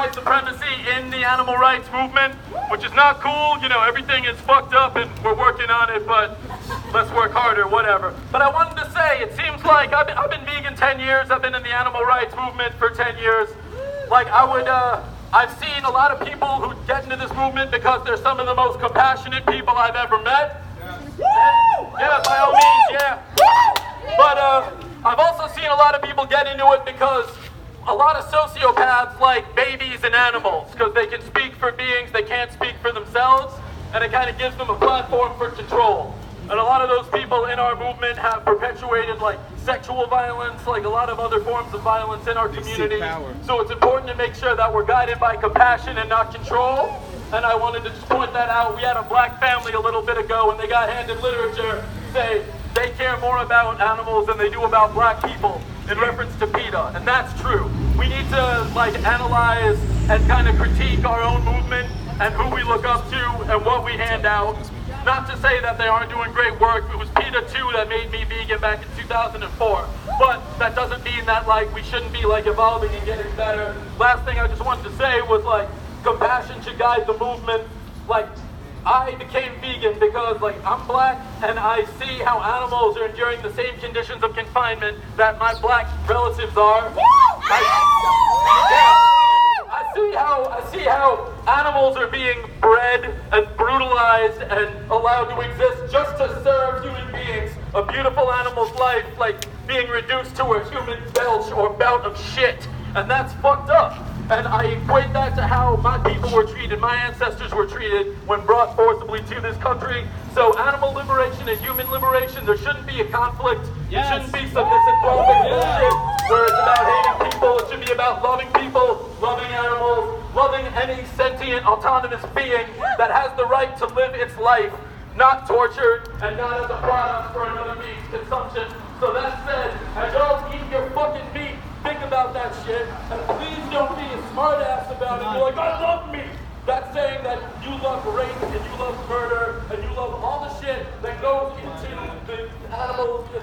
white supremacy in the animal rights movement, which is not cool. You know, everything is fucked up and we're working on it, but let's work harder, whatever. But I wanted to say, it seems like I've been vegan 10 years. I've been in the animal rights movement for 10 years. Like I've seen a lot of people who get into this movement because they're some of the most compassionate people I've ever met. Yeah, by all means, yeah. But I've also seen a lot of people get into it because a lot of sociopaths like babies and animals, because they can speak for beings they can't speak for themselves, and it kind of gives them a platform for control. And a lot of those people in our movement have perpetuated like sexual violence, like a lot of other forms of violence in our community. So it's important to make sure that we're guided by compassion and not control. And I wanted to just point that out. We had a black family a little bit ago, and they got handed literature say they care more about animals than they do about black people in reference to PETA, and that's true. We need to like analyze and kind of critique our own movement and who we look up to and what we hand out. Not to say that they aren't doing great work. It was PETA too that made me vegan back in 2004. But that doesn't mean that like we shouldn't be like evolving and getting better. Last thing I just wanted to say was like compassion should guide the movement. Like I became vegan because like I'm black and I see how animals are enduring the same conditions of confinement that my black relatives are. I see how animals are being bred and brutalized and allowed to exist just to serve human beings. A beautiful animal's life, like being reduced to a human belch or bout of shit. And that's fucked up. And I equate that to how my people were treated, my ancestors were treated when brought forcibly to this country. So animal liberation and human liberation, there shouldn't be a conflict. It shouldn't be some misanthropic bullshit where it's about hating people. It should be about loving people, loving animals, loving any sentient, autonomous being that has the right to live its life, not tortured and not as a product for another being's consumption. So that said, as y'all eat your fucking meat, think about that shit, and please don't be a smartass about it. You're like, I love meat. That's saying that you love rape and you love murder and you love all the shit that goes into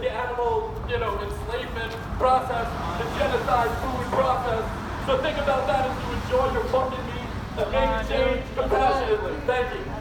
the animal, you know, enslavement process, the genocide food process. So think about that as you enjoy your fucking meat and make a change compassionately. Thank you.